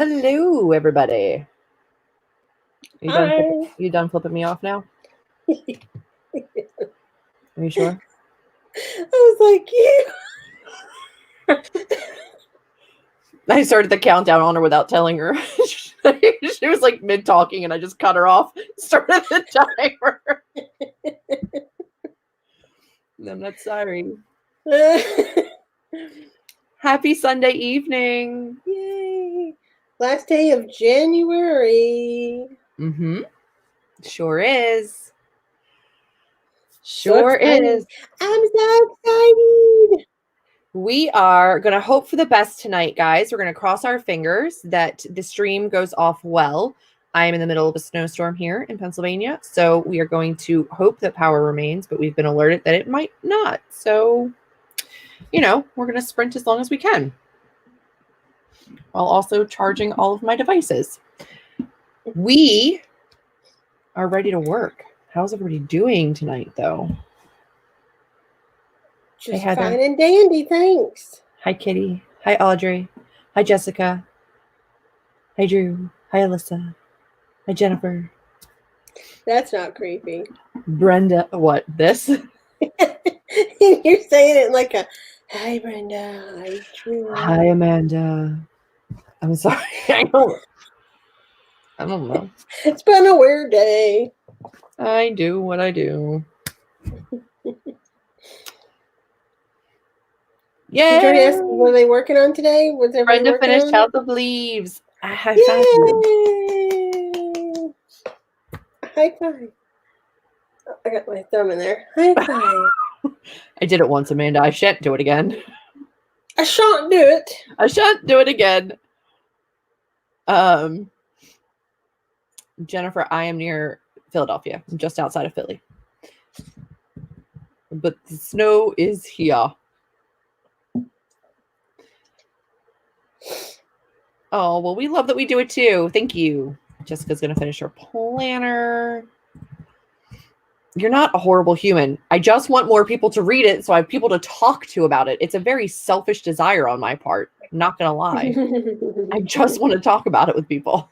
Hello, everybody. Hi. You done flipping me off now? Are you sure? I was like, you. I started the countdown on her without telling her. She was like mid-talking, and I just cut her off. Started the timer. I'm not sorry. Happy Sunday evening. Yay. Last day of January. Mm-hmm. Sure is. So Sure excited. is. I'm so excited. We are going to hope for the best tonight, guys. We're going to cross our fingers that the stream goes off well. I am in the middle of a snowstorm here in Pennsylvania, so we are going to hope that power remains, but we've been alerted that it might not. So, we're going to sprint as long as we can while also charging all of my devices. We are ready to work. How's everybody doing tonight, though? Just fine and dandy, thanks. Hi, Kitty. Hi, Audrey. Hi, Jessica. Hi, Drew. Hi, Alyssa. Hi, Jennifer. That's not creepy. Brenda. What? This? You're saying it like a, hi, Brenda. Hi, Drew. Hi, Amanda. I'm sorry. I don't know. It's been a weird day. I do what I do. Yeah. Did you ask, what are they working on today? Was Brenda finished House of Leaves. Yay! High five. Oh, I got my thumb in there. High five. I did it once, Amanda. I shan't do it again. I shan't do it. I shan't do it again. Jennifer, I am near Philadelphia. I'm just outside of Philly. But the snow is here. Oh, well, we love that we do it too. Thank you. Jessica's going to finish her planner. You're not a horrible human. I just want more people to read it so I have people to talk to about it. It's a very selfish desire on my part. I'm not going to lie. I just want to talk about it with people.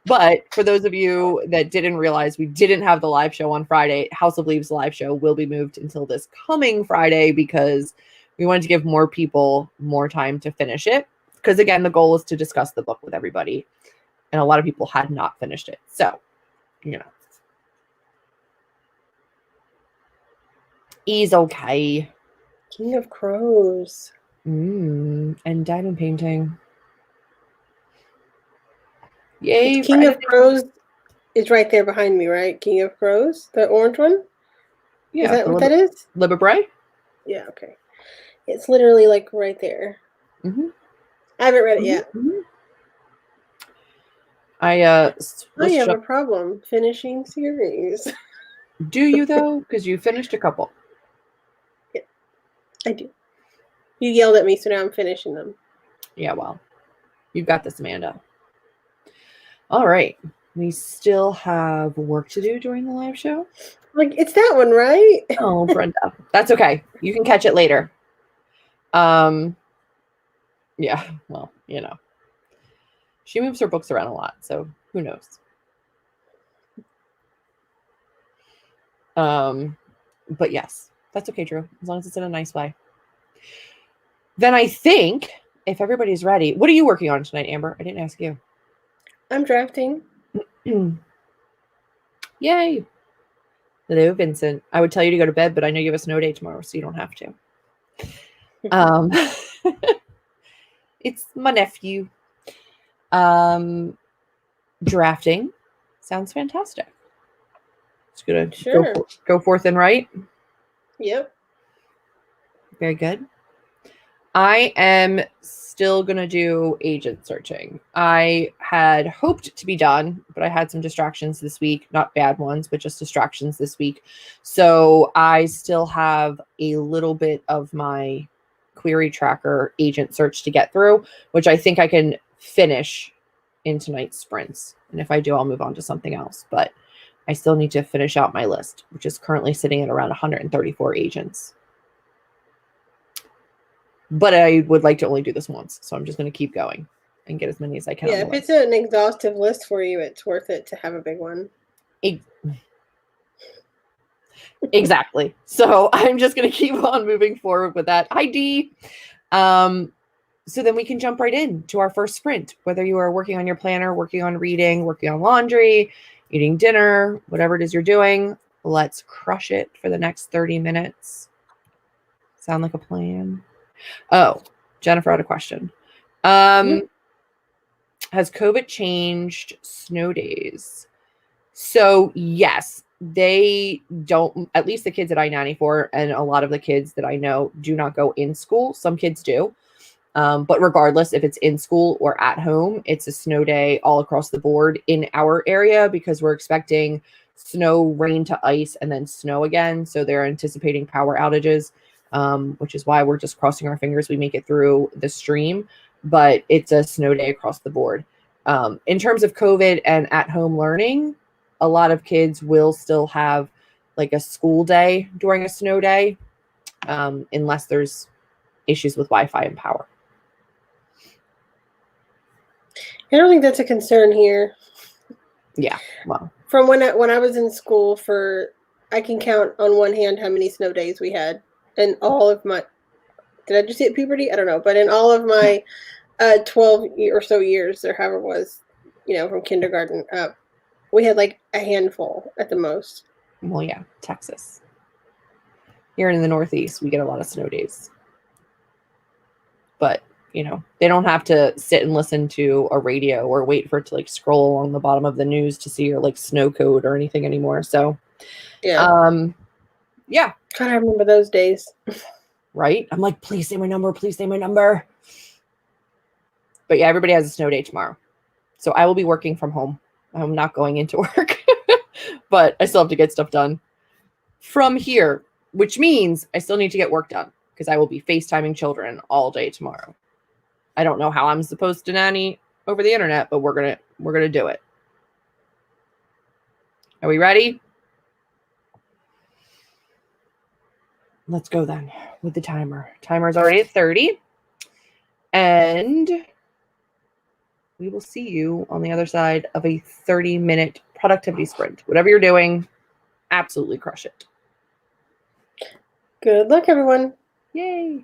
But for those of you that didn't realize we didn't have the live show on Friday, House of Leaves live show will be moved until this coming Friday because we wanted to give more people more time to finish it. Because again, the goal is to discuss the book with everybody. And a lot of people had not finished it. So, He's okay. King of Crows. And diamond painting. Yay. King of Crows is right there behind me, right? King of Crows, the orange one? Yeah. Is that what that is? Libra. Yeah, okay. It's literally like right there. Mm-hmm. I haven't read it yet. Mm-hmm. I have a problem finishing series. Do you, though? Because you finished a couple. Yeah, I do. You yelled at me, so now I'm finishing them. Yeah, well, you've got this, Amanda. All right. We still have work to do during the live show. Like, it's that one, right? Oh, Brenda. That's okay. You can catch it later. Yeah, well, she moves her books around a lot, so who knows? But yes, that's okay, Drew, as long as it's in a nice way. Then I think if everybody's ready, what are you working on tonight, Amber? I didn't ask you. I'm drafting. Yay. Hello, Vincent. I would tell you to go to bed, but I know you have a snow day tomorrow, so you don't have to. It's my nephew. Drafting sounds fantastic. It's gonna go forth and write. Yep. Very good. I am still gonna do agent searching. I had hoped to be done, but I had some distractions this week. Not bad ones, but just distractions this week. So I still have a little bit of my query tracker agent search to get through, which I think I can finish in tonight's sprints. And if I do, I'll move on to something else. But I still need to finish out my list, which is currently sitting at around 134 agents. But I would like to only do this once, so I'm just going to keep going. and get as many as I can. Yeah, if it's an exhaustive list for you, it's worth it to have a big one. Exactly. So I'm just going to keep on moving forward with that. ID. So then we can jump right in to our first sprint, whether you are working on your planner, working on reading, working on laundry, eating dinner, whatever it is you're doing. Let's crush it for the next 30 minutes. Sound like a plan? Oh, Jennifer had a question. Has COVID changed snow days? So yes, they don't, at least the kids at I-94 and a lot of the kids that I know do not go in school. Some kids do. But regardless, if it's in school or at home, it's a snow day all across the board in our area because we're expecting snow, rain to ice, and then snow again. So they're anticipating power outages, which is why we're just crossing our fingers we make it through the stream. But it's a snow day across the board. In terms of COVID and at-home learning, a lot of kids will still have like a school day during a snow day, unless there's issues with Wi-Fi and power. I don't think that's a concern here. Yeah, well, from when I was in school, I can count on one hand how many snow days we had, and all of my. Did I just hit puberty? I don't know, but in all of my 12 or so years, or however it was, from kindergarten up, we had like a handful at the most. Well, yeah, Texas. Here in the Northeast, we get a lot of snow days. But, they don't have to sit and listen to a radio or wait for it to like scroll along the bottom of the news to see your like snow code or anything anymore. So, yeah. God, I remember those days. Right? I'm like, please say my number. Please say my number. But yeah, everybody has a snow day tomorrow. So I will be working from home. I'm not going into work, but I still have to get stuff done from here, which means I still need to get work done because I will be FaceTiming children all day tomorrow. I don't know how I'm supposed to nanny over the internet, but we're gonna do it. Are we ready? Let's go then with the timer. Timer's already at 30. And we will see you on the other side of a 30-minute productivity sprint. Whatever you're doing, absolutely crush it. Good luck, everyone. Yay.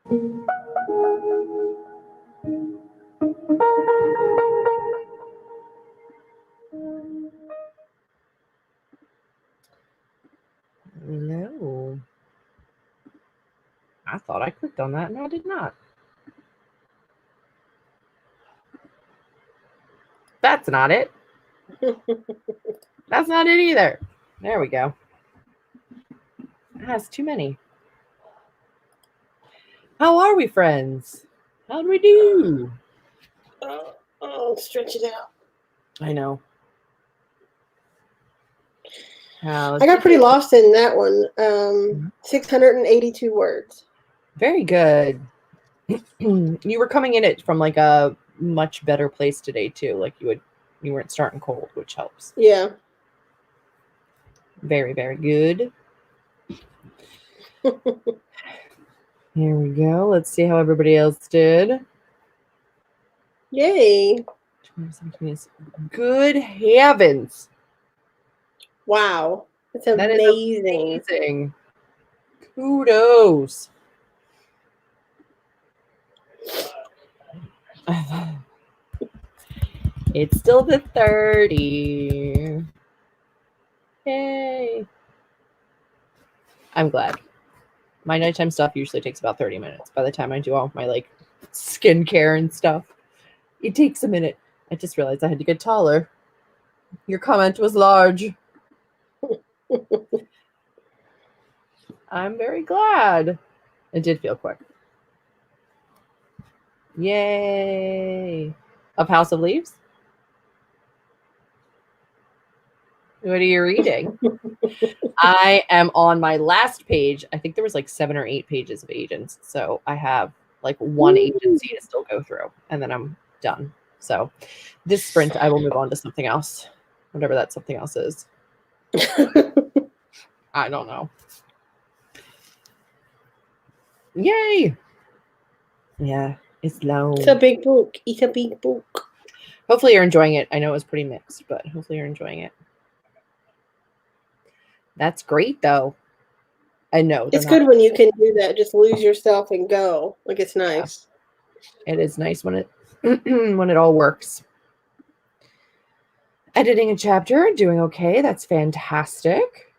No. I thought I clicked on that. No, I did not. That's not it. That's not it either. There we go. That's too many. How are we, friends? How do we do? Oh, stretch it out. I know. I got pretty lost in that one. 682 words. Very good. You were coming in it from like a much better place today too. Like you weren't starting cold, which helps. Yeah. Very, very good. Here we go. Let's see how everybody else did. Yay. Good heavens. Wow. That's That is amazing. amazing. Kudos. It's still the 30. Yay. I'm glad. My nighttime stuff usually takes about 30 minutes. By the time I do all my like skincare and stuff, it takes a minute. I just realized I had to get taller. Your comment was large. I'm very glad. It did feel quick. Yay. Of House of Leaves? What are you reading? I am on my last page. I think there was like 7 or 8 pages of agents. So I have like one agency to still go through and then I'm done. So this sprint, I will move on to something else, whatever that something else is. I don't know. Yay. Yeah, it's long. It's a big book. It's a big book. Hopefully you're enjoying it. I know it was pretty mixed, but hopefully you're enjoying it. That's great, though. I know. It's good when you can do that. Just lose yourself and go. Like, it's nice. Yeah. It is nice when it when it all works. Editing a chapter, doing okay. That's fantastic.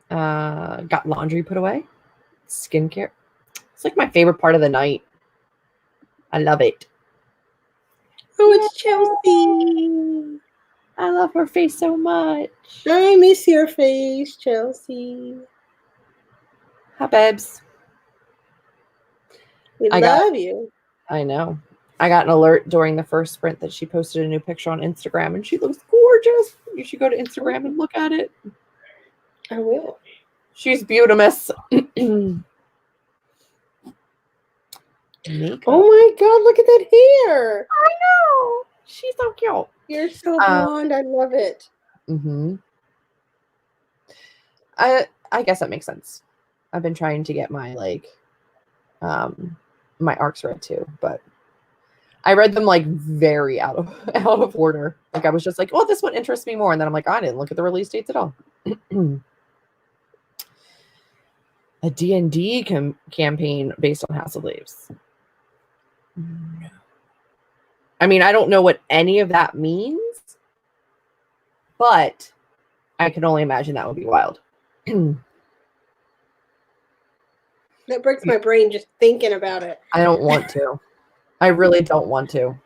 Got laundry put away. Skincare. It's like my favorite part of the night. I love it. Oh, it's Chelsea. I love her face so much. I miss your face, Chelsea. Hi, babes. We love you. I know. I got an alert during the first sprint that she posted a new picture on Instagram, and she looks gorgeous. You should go to Instagram and look at it. I will. She's beautimous. Oh my God, look at that hair. I know. She's so cute. You're so blonde. I love it. Mm-hmm. I guess that makes sense. I've been trying to get my my arcs read too, but I read them like very out of order. Like I was just like, well, this one interests me more, and then I'm like, I didn't look at the release dates at all. A D&D campaign based on House of Leaves. No. I mean, I don't know what any of that means, but I can only imagine that would be wild. That breaks my brain just thinking about it. I don't want to. I really don't want to.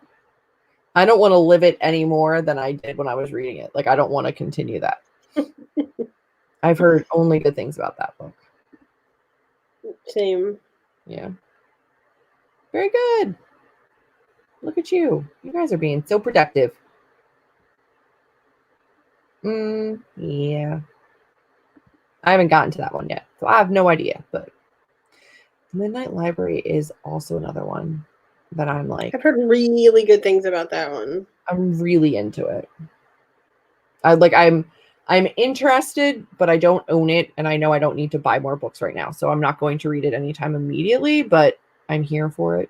I don't want to live it any more than I did when I was reading it. Like, I don't want to continue that. I've heard only good things about that book. Same. Yeah. Very good. Look at you. You guys are being so productive. Yeah. I haven't gotten to that one yet, so I have no idea. But Midnight Library is also another one that I'm like. I've heard really good things about that one. I'm really into it. I'm interested, but I don't own it, and I know I don't need to buy more books right now, so I'm not going to read it anytime immediately, but I'm here for it.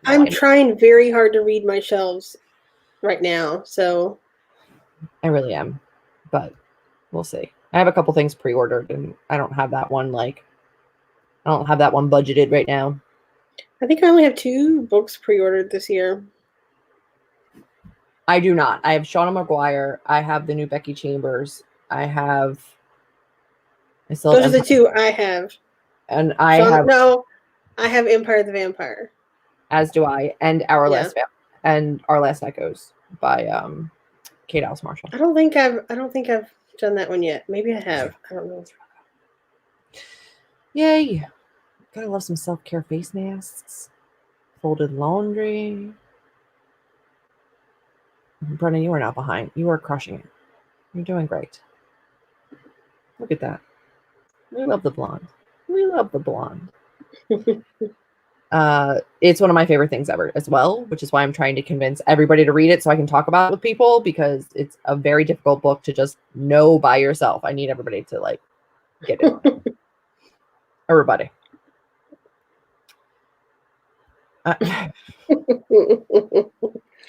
I'm trying very hard to read my shelves right now, so I really am, but we'll see. I have a couple things pre-ordered, and I don't have that one like I don't have that one budgeted right now. I think I only have 2 books pre-ordered this year. I do not. I have Shauna McGuire. I have the new Becky Chambers. I still have Those are the Empire, 2 I have. and I have, I have Empire the Vampire. as do I, and Our Yeah. Last Echoes by Kate Alice Marshall. I don't think I've done that one yet. Maybe I have. I don't know. Yay! Gotta love some self-care face masks, folded laundry. Brennan, you are not behind. You are crushing it. You're doing great. Look at that. We love the blonde. We love the blonde. It's one of my favorite things ever as well, which is why I'm trying to convince everybody to read it so I can talk about it with people, because it's a very difficult book to just know by yourself. I need everybody to like get it. Everybody.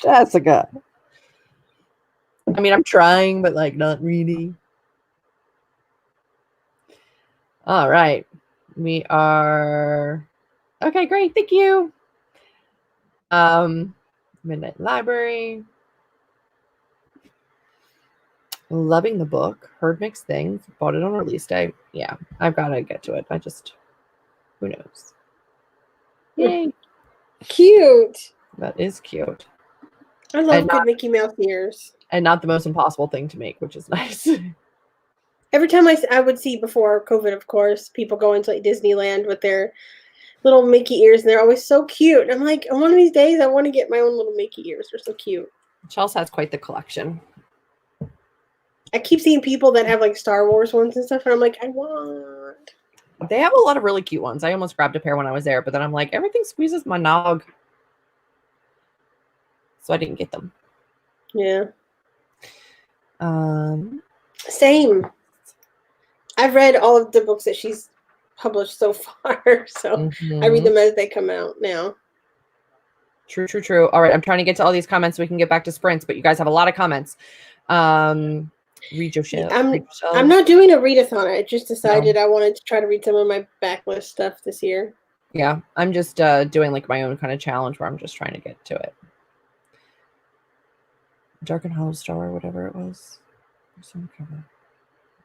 Jessica. I mean, I'm trying, but like not really. All right. We are okay, great. Thank you. Midnight Library. Loving the book. Heard mixed things. Bought it on release day. Yeah, I've got to get to it. Who knows? Yay. Cute. That is cute. I love good Mickey Mouse ears. And not the most impossible thing to make, which is nice. Every time I would see, before COVID, of course, people go into like Disneyland with their little Mickey ears, and they're always so cute. And I'm like, one of these days, I want to get my own little Mickey ears. They're so cute. Chelsea has quite the collection. I keep seeing people that have like Star Wars ones and stuff, and I'm like, I want. They have a lot of really cute ones. I almost grabbed a pair when I was there, but then I'm like, everything squeezes my nog. So I didn't get them. Yeah. Same. I've read all of the books that she's published so far, so I read them as they come out now. True. All right, I'm trying to get to all these comments so we can get back to sprints, but you guys have a lot of comments. Read your show. I'm not doing a readathon. I just decided I wanted to try to read some of my backlist stuff this year. Yeah, I'm just doing like my own kind of challenge where I'm just trying to get to it. Dark and Hollow Star, whatever it was.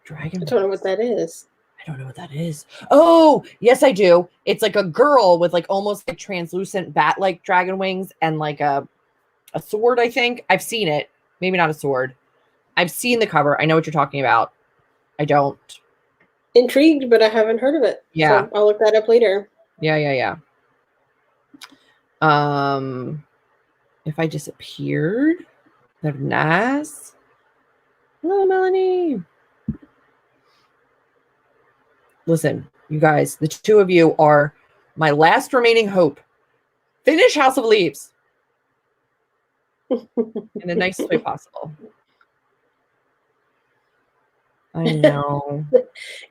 Dragon. I don't know what that is. I don't know what that is. Oh, yes, I do. It's like a girl with like almost like translucent bat-like dragon wings and like a sword, I think. I've seen it. Maybe not a sword. I've seen the cover. I know what you're talking about. I don't. Intrigued, but I haven't heard of it. Yeah. So I'll look that up later. Yeah. If I Disappeared. They're nice. Hello, Melanie. Listen, you guys, the two of you are my last remaining hope. Finish House of Leaves. In the nicest way possible. I know.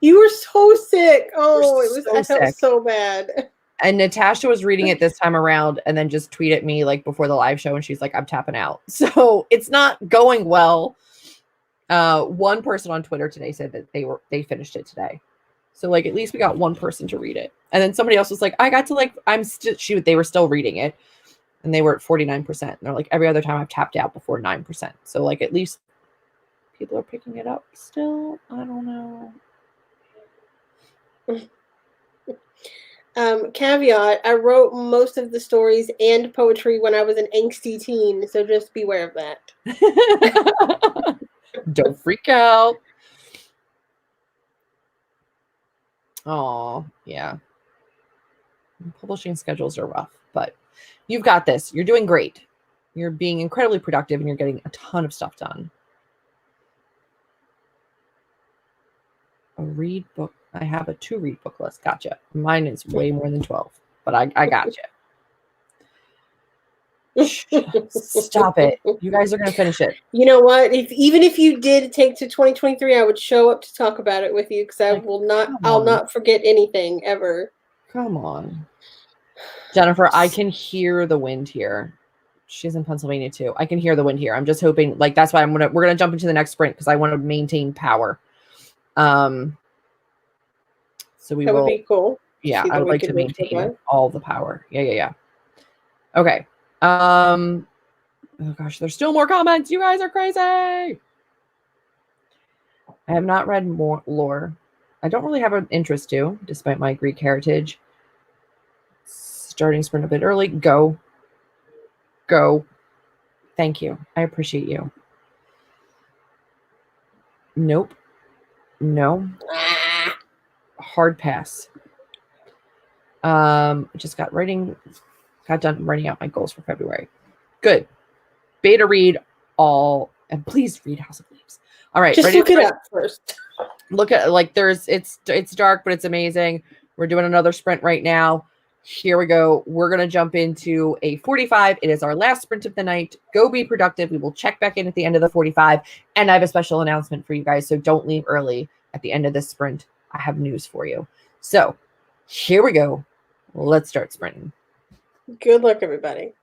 You were so sick. Oh, I felt sick. so bad. And Natasha was reading it this time around and then just tweeted me like before the live show, and she's like, I'm tapping out. So it's not going well. One person on Twitter today said that they finished it today. So like at least we got one person to read it. And then somebody else was like, I got to like, they were still reading it and they were at 49%. And they're like, every other time I've tapped out before 9%. So like at least people are picking it up still. I don't know. Caveat, I wrote most of the stories and poetry when I was an angsty teen, so just beware of that. Don't freak out. Oh, yeah. Publishing schedules are rough, but you've got this. You're doing great. You're being incredibly productive and you're getting a ton of stuff done. A read book. I have a 2-read book list. Gotcha. Mine is way more than 12, but I gotcha. Stop it. You guys are going to finish it. You know what? Even if you did take to 2023, I would show up to talk about it with you because I'll not forget anything ever. Come on. Jennifer, I can hear the wind here. She's in Pennsylvania too. I can hear the wind here. I'm just hoping, like, that's why we're going to jump into the next sprint because I want to maintain power. So that would be cool. Yeah, See I the would like wicked to witch go maintain by. all the power. Yeah. Okay. Oh gosh, there's still more comments. You guys are crazy. I have not read more lore. I don't really have an interest to, despite my Greek heritage. Starting sprint a bit early. Go. Thank you. I appreciate you. Nope. No. Hard pass. Just got done writing out my goals for February. Good. Beta read all, and please read House of Leaves. All right, Just look it up first. Look at it's dark, but it's amazing. We're doing another sprint right now. Here we go. We're gonna jump into a 45. It is our last sprint of the night. Go be productive. We will check back in at the end of the 45, and I have a special announcement for you guys. So don't leave early at the end of this sprint. I have news for you. So here we go. Let's start sprinting. Good luck, everybody.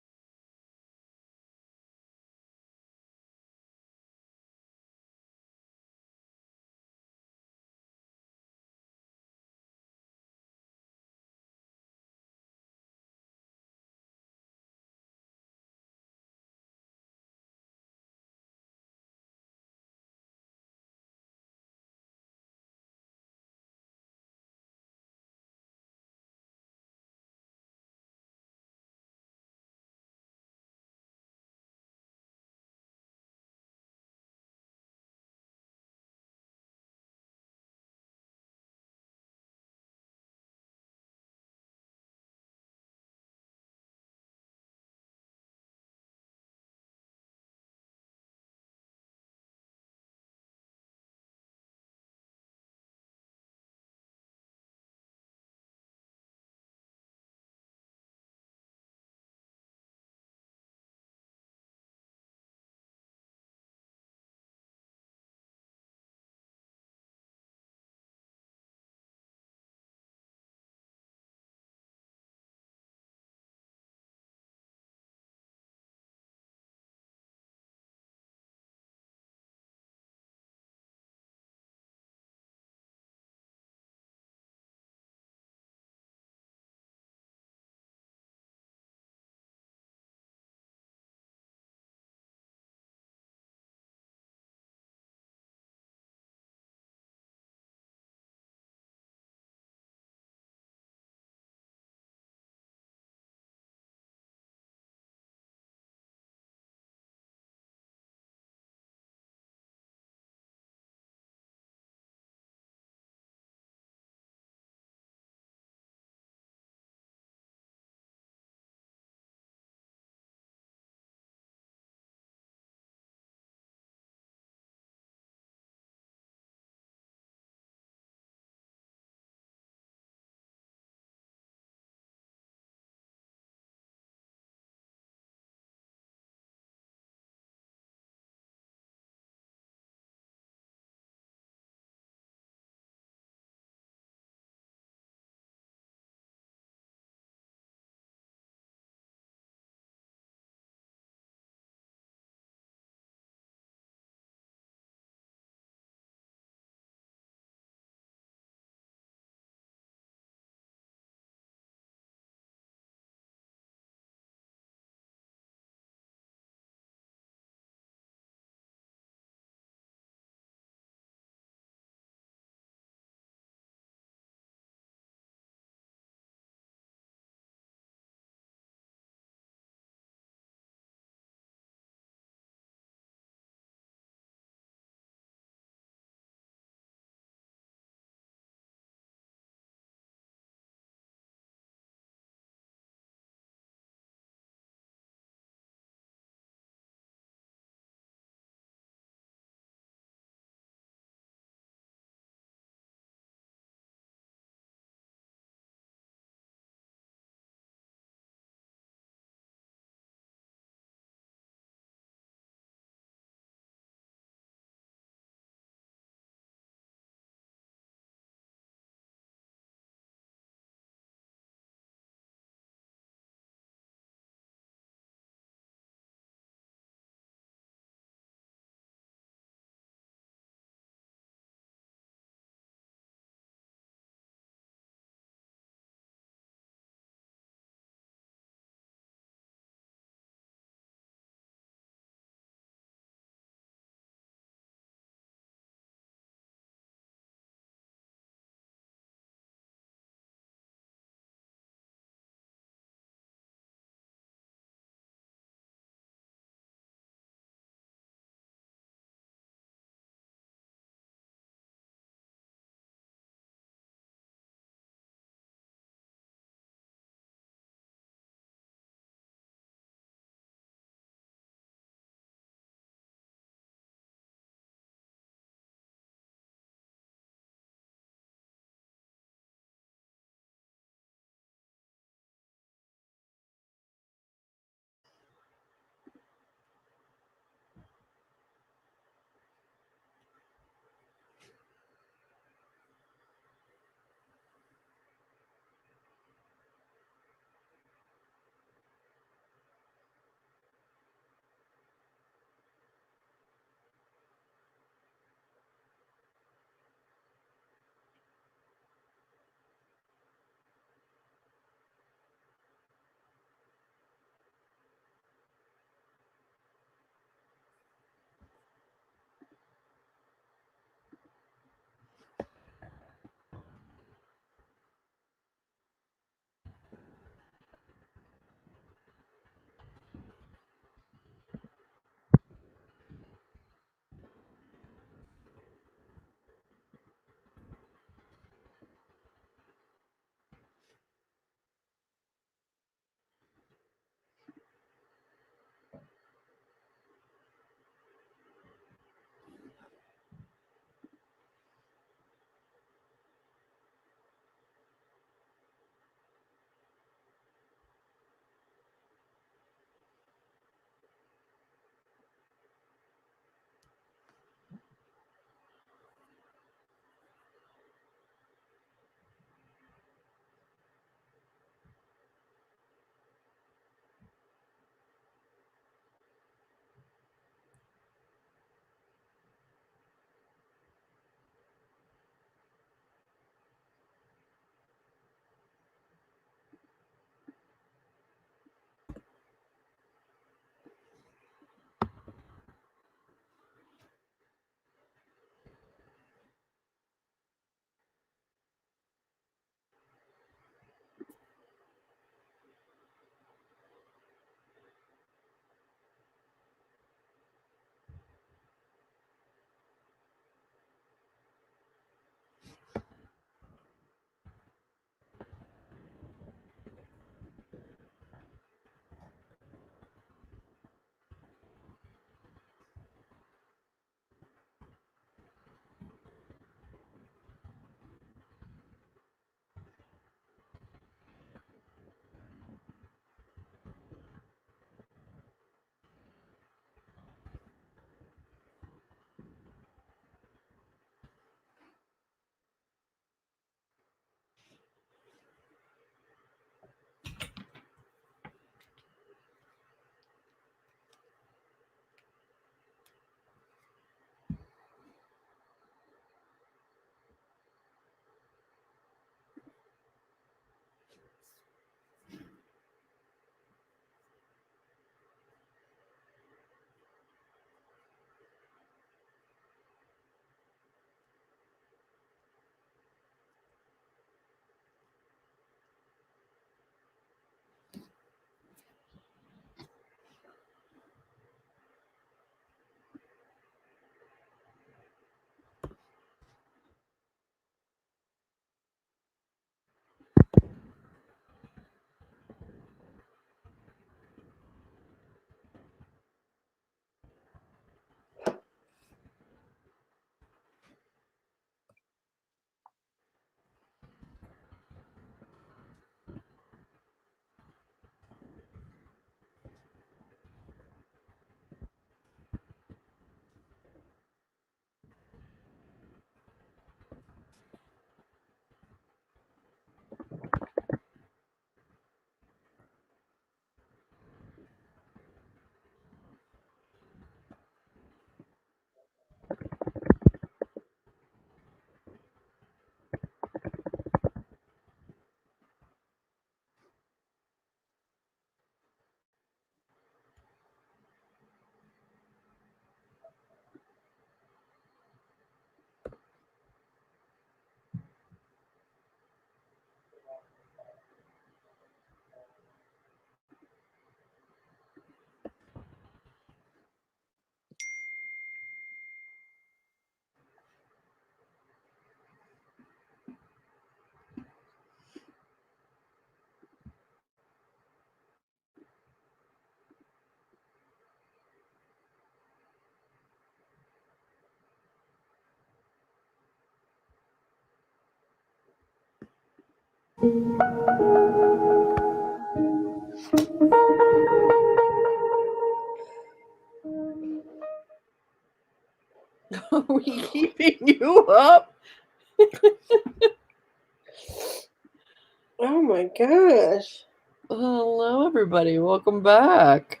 Oh my gosh. Hello, everybody. Welcome back.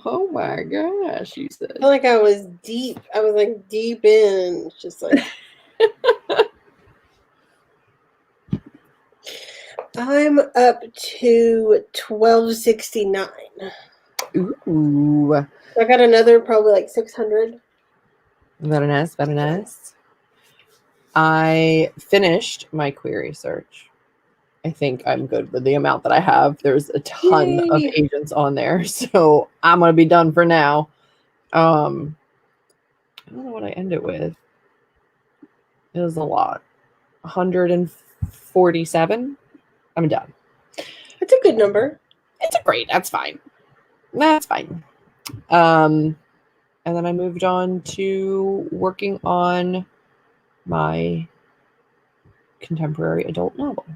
Oh my gosh, you said. I feel like I was deep. I was like deep in. It's just like I'm up to 1269. Ooh. I got another probably like 600. Very nice, very nice. I finished my query search. I think I'm good with the amount that I have. There's a ton of Yay. agents on there, so I'm gonna be done for now. I don't know what I end it with. It was a lot. 147. I'm done. That's a good number. It's a great. That's fine. That's fine. And then I moved on to working on my contemporary adult novel.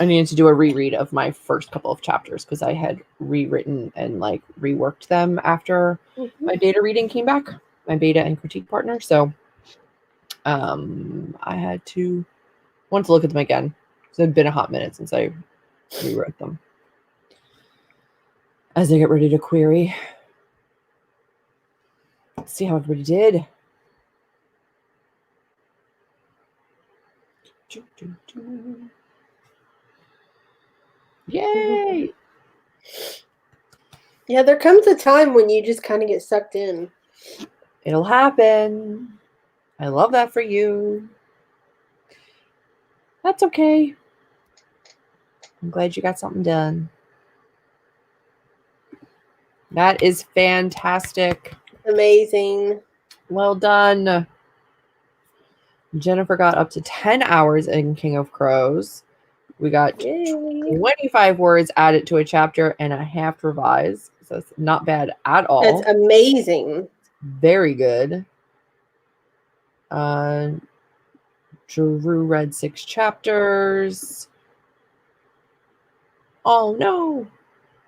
I needed to do a reread of my first couple of chapters because I had rewritten and like reworked them after my beta reading came back, my beta and critique partner. So I had to want to look at them again because it had been a hot minute since I rewrote them. As I get ready to query, let's see how everybody did. Yay! Yeah, there comes a time when you just kind of get sucked in. It'll happen. I love that for you. That's okay. I'm glad you got something done. That is fantastic. Amazing. Well done. Jennifer got up to 10 hours in King of Crows. We got Yay. 25 words added to a chapter and a half revised. So it's not bad at all. That's amazing. Very good. Drew read 6 chapters. Oh no.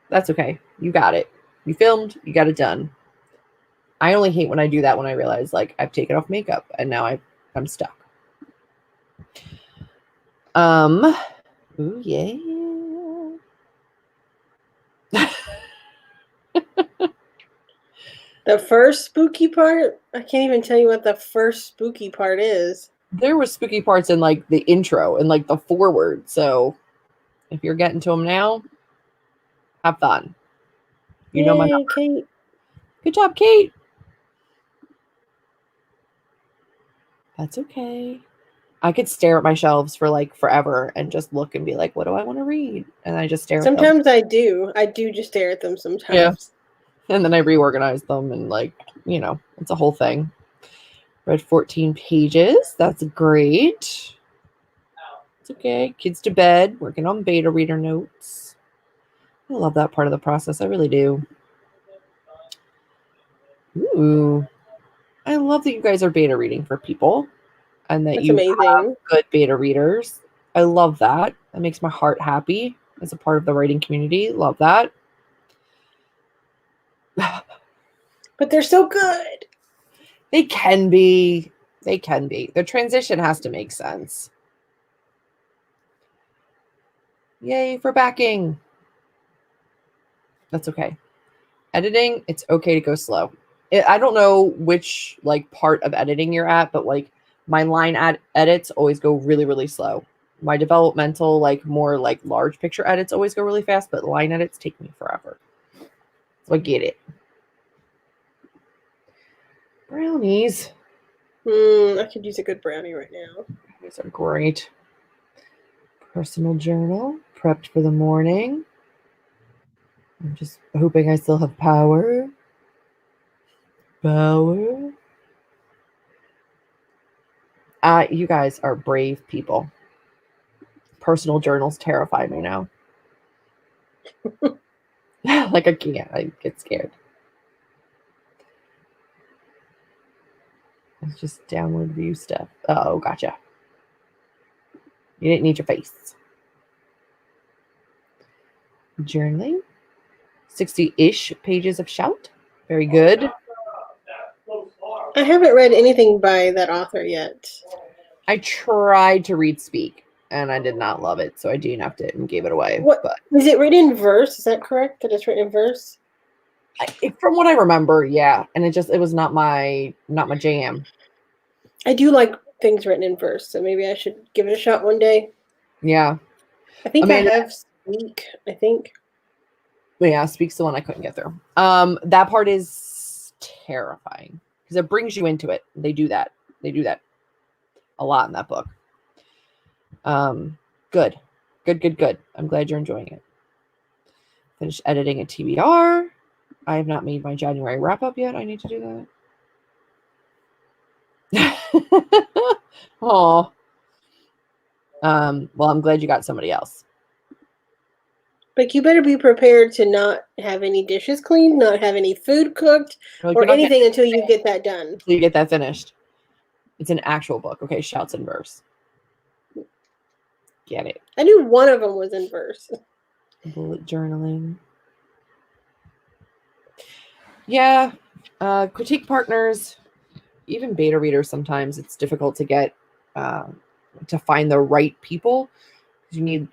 That's okay. You got it. You filmed, you got it done. I only hate when I do that when I realize like I've taken off makeup and now I'm stuck. Ooh, yeah. The first spooky part? I can't even tell you what the first spooky part is. There were spooky parts in like the intro and like the foreword. So if you're getting to them now, have fun. You know my number. Kate. Good job, Kate. That's okay. I could stare at my shelves for like forever and just look and be like, what do I want to read? And I just stare at them. Sometimes I do. I do just stare at them sometimes. Yeah. And then I reorganize them and like, you know, it's a whole thing. Read 14 pages. That's great. It's okay. Kids to bed. Working on beta reader notes. I love that part of the process. I really do. Ooh. I love that you guys are beta reading for people and that That's you amazing. have good beta readers. I love that. That makes my heart happy as a part of the writing community. Love that. But they're so good. They can be. They can be. The transition has to make sense. Yay for backing. That's okay. Editing, it's okay to go slow. I don't know which like part of editing you're at, but like my line edits always go really, really slow. My developmental, like more like large picture edits always go really fast, but line edits take me forever. So I get it. Brownies. I could use a good brownie right now. These are great. Personal journal, prepped for the morning. I'm just hoping I still have power. Power. You guys are brave people. Personal journals terrify me now. Like I can't. I get scared. Let's just download view stuff. Oh, gotcha. You didn't need your face. Journaling. 60-ish pages of shout. Very good. I haven't read anything by that author yet. I tried to read Speak, and I did not love it, so I DNF'd it and gave it away. What But is it written in verse? Is that correct? That it's written in verse? From what I remember, yeah, and it was not my jam. I do like things written in verse, so maybe I should give it a shot one day. Yeah, I think Amanda, I have Speak. I think. Yeah, Speak's the one I couldn't get through. That part is terrifying because it brings you into it. They do that a lot in that book. Good. I'm glad you're enjoying it. Finished editing a TBR. I have not made my January wrap up yet. I need to do that. Oh. Well, I'm glad you got somebody else. Like, you better be prepared to not have any dishes cleaned, not have any food cooked, Like, or anything until you get that done. Until you get that finished. It's an actual book. Okay, shouts in verse. Get it. I knew one of them was in verse. Bullet journaling. Yeah. Critique partners, even beta readers, sometimes it's difficult to get to find the right people. You need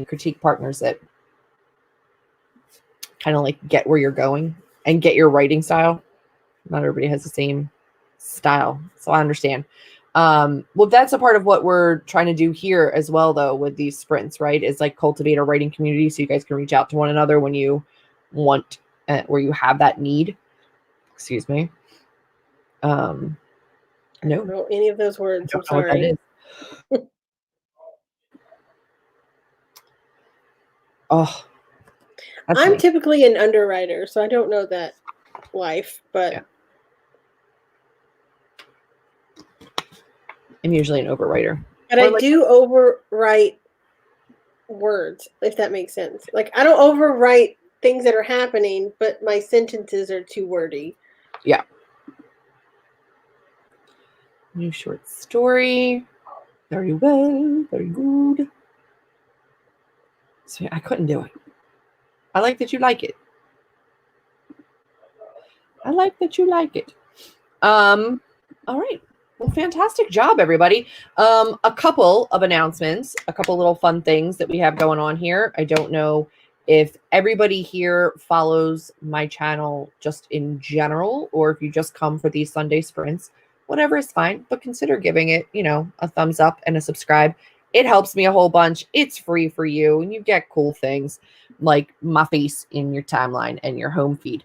critique partners that kind of like get where you're going and get your writing style. Not everybody has the same style, so I understand. Well, that's a part of what we're trying to do here as well, though, with these sprints, right? Is like cultivate a writing community so you guys can reach out to one another when you want, where you have that need. Excuse me. I don't know any of those words. I'm sorry. Oh, I'm typically an underwriter, so I don't know that life, but yeah. I'm usually an overwriter. But I do overwrite words, if that makes sense. Like, I don't overwrite things that are happening, but my sentences are too wordy. Yeah. New short story. Very well. Very good. So I couldn't do it. I like that you like it. All right. Well, fantastic job, everybody. A couple of announcements, a couple little fun things that we have going on here. I don't know if everybody here follows my channel just in general, or if you just come for these Sunday sprints. Whatever is fine, but consider giving it, a thumbs up and a subscribe. It helps me a whole bunch. It's free for you, and you get cool things like my face in your timeline and your home feed.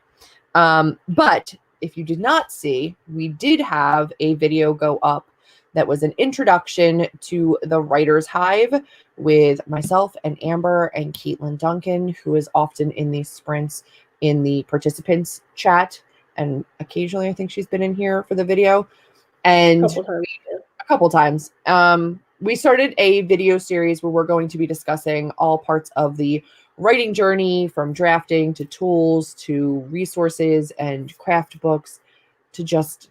But if you did not see, we did have a video go up that was an introduction to the Writer's Hive with myself and Amber and Caitlin Duncan, who is often in these sprints in the participants chat. And occasionally I think she's been in here for the video. And a couple times. We started a video series where we're going to be discussing all parts of the writing journey, from drafting to tools to resources and craft books to just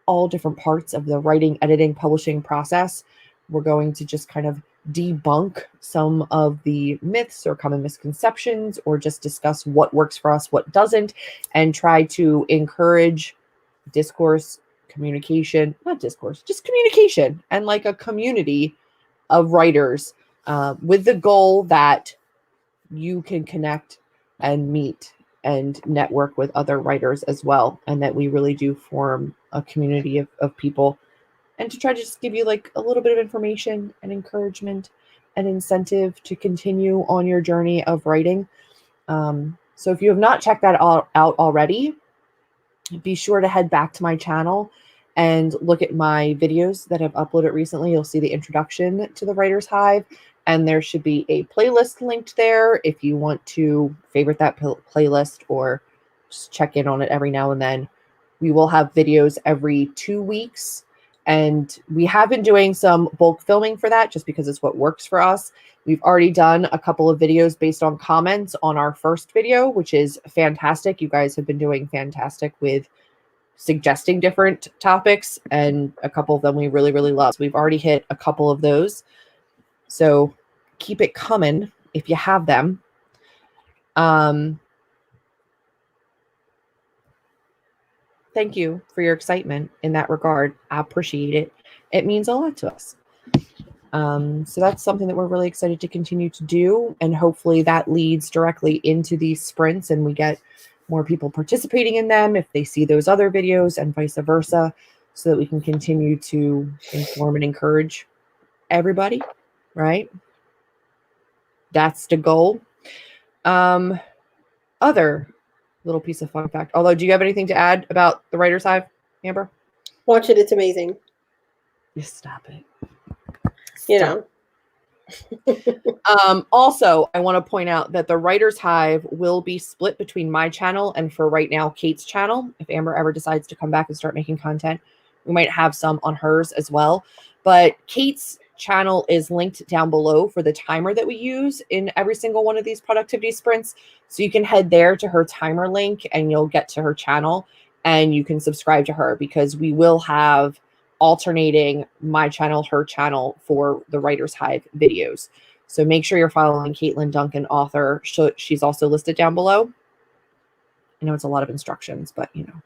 all different parts of the writing, editing, publishing process. We're going to just kind of debunk some of the myths or common misconceptions, or just discuss what works for us, what doesn't, and try to encourage discourse, communication, not discourse, just communication, and like a community of writers, with the goal that you can connect and meet and network with other writers as well, and that we really do form a community of people, and to try to just give you like a little bit of information and encouragement and incentive to continue on your journey of writing. So if you have not checked that out already, be sure to head back to my channel and look at my videos that I've uploaded recently. You'll see the introduction to the Writer's Hive, and there should be a playlist linked there if you want to favorite that playlist or just check in on it every now and then. We will have videos every 2 weeks, and we have been doing some bulk filming for that just because it's what works for us. We've already done a couple of videos based on comments on our first video, which is fantastic. You guys have been doing fantastic with suggesting different topics, and a couple of them we really, really love. So we've already hit a couple of those. So keep it coming if you have them. Then thank you for your excitement in that regard. I appreciate it. It means a lot to us. So that's something that we're really excited to continue to do. And hopefully that leads directly into these sprints and we get more people participating in them if they see those other videos and vice versa, so that we can continue to inform and encourage everybody, right? That's the goal. Other little piece of fun fact. Although, do you have anything to add about the Writer's Hive, Amber? Watch it. It's amazing. Just stop it. You know. Also, I want to point out that the Writer's Hive will be split between my channel and, for right now, Kate's channel. If Amber ever decides to come back and start making content, we might have some on hers as well. But Kate's channel is linked down below for the timer that we use in every single one of these productivity sprints. So you can head there to her timer link and you'll get to her channel and you can subscribe to her, because we will have alternating my channel, her channel for the Writer's Hive videos. So make sure you're following Caitlin Duncan, author. She's also listed down below. I know it's a lot of instructions, but you know.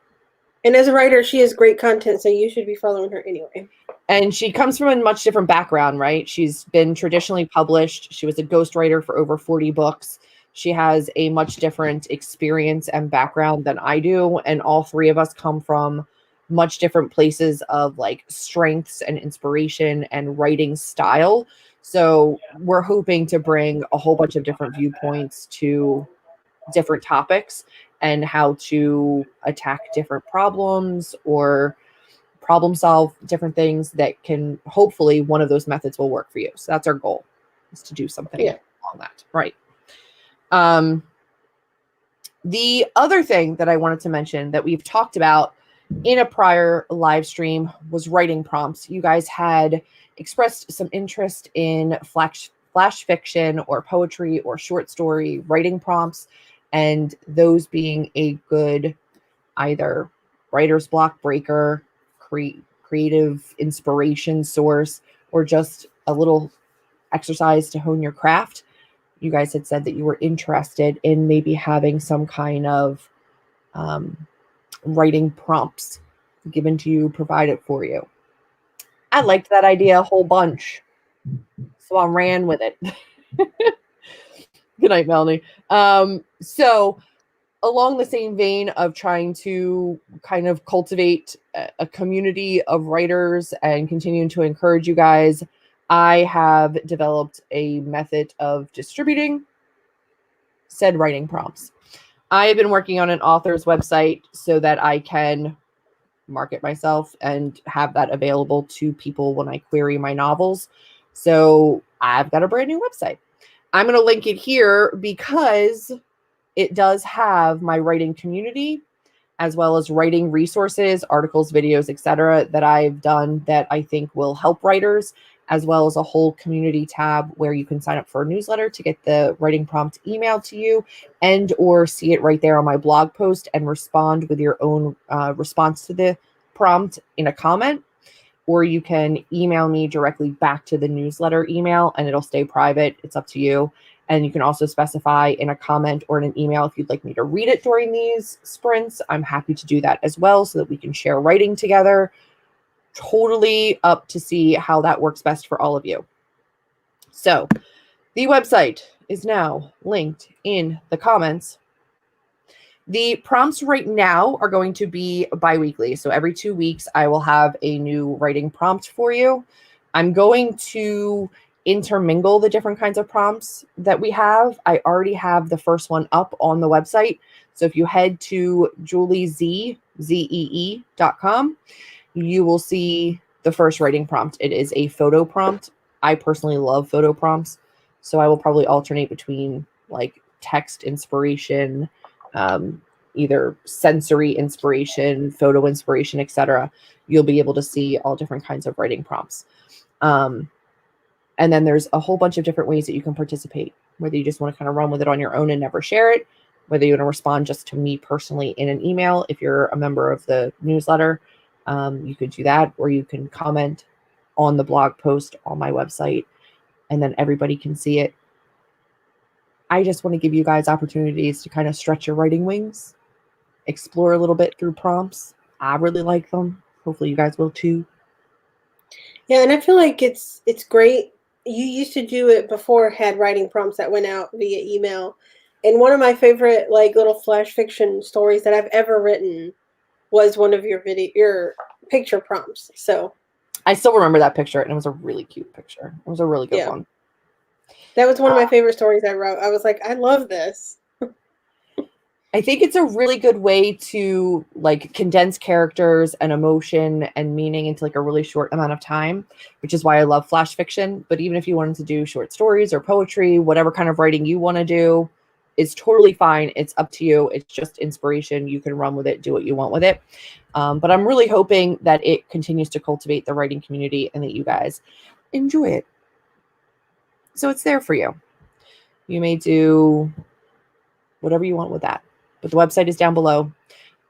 And as a writer, she has great content, so you should be following her anyway. And she comes from a much different background, right? She's been traditionally published. She was a ghostwriter for over 40 books. She has a much different experience and background than I do. And all three of us come from much different places of like strengths and inspiration and writing style. So we're hoping to bring a whole bunch of different viewpoints to different topics and how to attack different problems or problem solve different things that can, hopefully one of those methods will work for you. So that's our goal, is to do something along that. Right. The other thing that I wanted to mention that we've talked about in a prior live stream was writing prompts. You guys had expressed some interest in flash fiction or poetry or short story writing prompts, and those being a good either writer's block breaker, creative inspiration source, or just a little exercise to hone your craft. You guys had said that you were interested in maybe having some kind of writing prompts given to you, provided for you. I liked that idea a whole bunch, so I ran with it. Good night, Melanie. So along the same vein of trying to kind of cultivate a community of writers and continuing to encourage you guys, I have developed a method of distributing said writing prompts. I have been working on an author's website so that I can market myself and have that available to people when I query my novels. So I've got a brand new website. I'm going to link it here because it does have my writing community, as well as writing resources, articles, videos, etc. that I've done that I think will help writers, as well as a whole community tab where you can sign up for a newsletter to get the writing prompt emailed to you, and or see it right there on my blog post and respond with your own response to the prompt in a comment. Or you can email me directly back to the newsletter email and it'll stay private. It's up to you. And you can also specify in a comment or in an email if you'd like me to read it during these sprints. I'm happy to do that as well so that we can share writing together. Totally up to see how that works best for all of you. So the website is now linked in the comments. The prompts right now are going to be bi-weekly. So every 2 weeks, I will have a new writing prompt for you. I'm going to intermingle the different kinds of prompts that we have. I already have the first one up on the website. So if you head to juliezee.com, you will see the first writing prompt. It is a photo prompt. I personally love photo prompts. So I will probably alternate between like text inspiration, either sensory inspiration, photo inspiration, etc. You'll be able to see all different kinds of writing prompts. And then there's a whole bunch of different ways that you can participate, whether you just want to kind of run with it on your own and never share it, whether you want to respond just to me personally in an email. If you're a member of the newsletter, you could do that, or you can comment on the blog post on my website and then everybody can see it. I just want to give you guys opportunities to kind of stretch your writing wings, explore a little bit through prompts. I really like them. Hopefully you guys will too. Yeah, and I feel like it's great. You used to do it before, had writing prompts that went out via email. And one of my favorite like little flash fiction stories that I've ever written was one of your picture prompts. So I still remember that picture, and it was a really cute picture. It was a really good one. That was one of my favorite stories I wrote. I was like, I love this. I think it's a really good way to like condense characters and emotion and meaning into like a really short amount of time, which is why I love flash fiction. But even if you wanted to do short stories or poetry, whatever kind of writing you want to do is totally fine. It's up to you. It's just inspiration. You can run with it, do what you want with it. But I'm really hoping that it continues to cultivate the writing community and that you guys enjoy it. So it's there for you. You may do whatever you want with that. But the website is down below.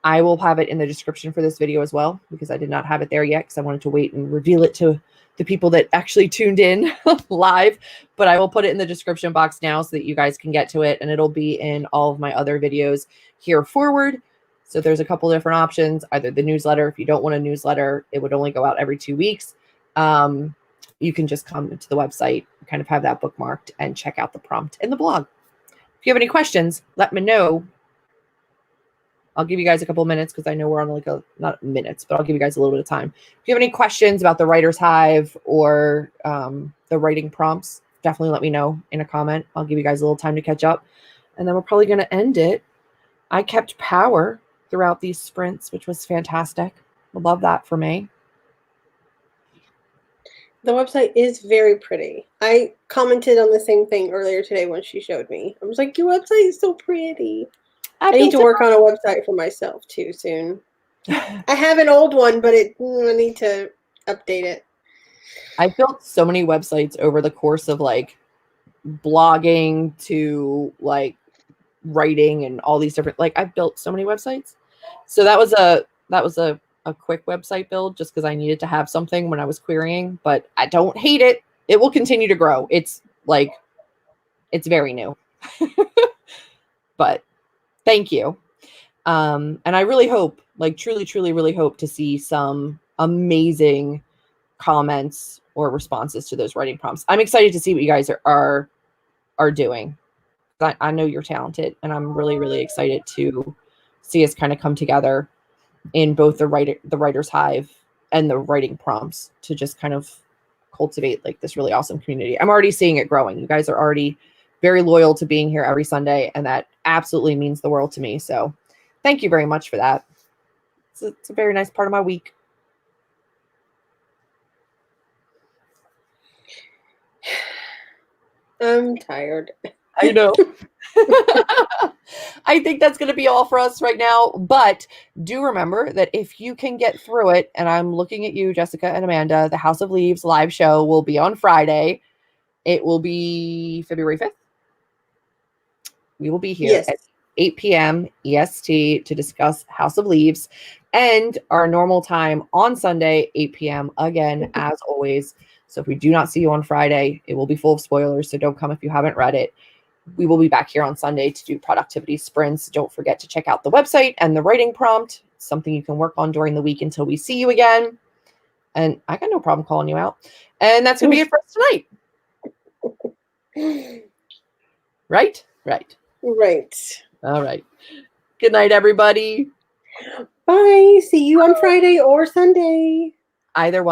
I will have it in the description for this video as well, because I did not have it there yet because I wanted to wait and reveal it to the people that actually tuned in live. But I will put it in the description box now so that you guys can get to it. And it'll be in all of my other videos here forward. So there's a couple different options, either the newsletter. If you don't want a newsletter, it would only go out every 2 weeks. You can just come to the website, kind of have that bookmarked, and check out the prompt in the blog. If you have any questions, let me know. I'll give you guys a couple minutes because I know we're on like not minutes, but I'll give you guys a little bit of time. If you have any questions about the Writer's Hive or the writing prompts, definitely let me know in a comment. I'll give you guys a little time to catch up. And then we're probably going to end it. I kept power throughout these sprints, which was fantastic. I love that for me. The website is very pretty. I commented on the same thing earlier today when she showed me. I was like, your website is so pretty. I need to work on a website for myself too soon. I have an old one, but I need to update it. I built so many websites over the course of like blogging to like writing and all these different, like I've built so many websites. So that was a quick website build just because I needed to have something when I was querying, but I don't hate it. It will continue to grow. It's like, it's very new, but thank you. And I really hope, like truly, truly, really hope to see some amazing comments or responses to those writing prompts. I'm excited to see what you guys are doing. I know you're talented, and I'm really, really excited to see us kind of come together in both the Writer's Hive and the writing prompts to just kind of cultivate like this really awesome community. I'm already seeing it growing. You guys are already very loyal to being here every Sunday, and that absolutely means the world to me. So thank you very much for that. It's a very nice part of my week. I'm tired. I know. I think that's going to be all for us right now. But do remember that if you can get through it, and I'm looking at you, Jessica and Amanda, the House of Leaves live show will be on Friday. It will be February 5th. We will be here at 8 p.m. EST to discuss House of Leaves, and our normal time on Sunday, 8 p.m. again, as always. So if we do not see you on Friday, it will be full of spoilers, so don't come if you haven't read it. We will be back here on Sunday to do productivity sprints. Don't forget to check out the website and the writing prompt. It's something you can work on during the week until we see you again. And I got no problem calling you out. And that's going to be it for us tonight. Right? Right. Right. All right. Good night, everybody. Bye. See you on Friday or Sunday. Either one.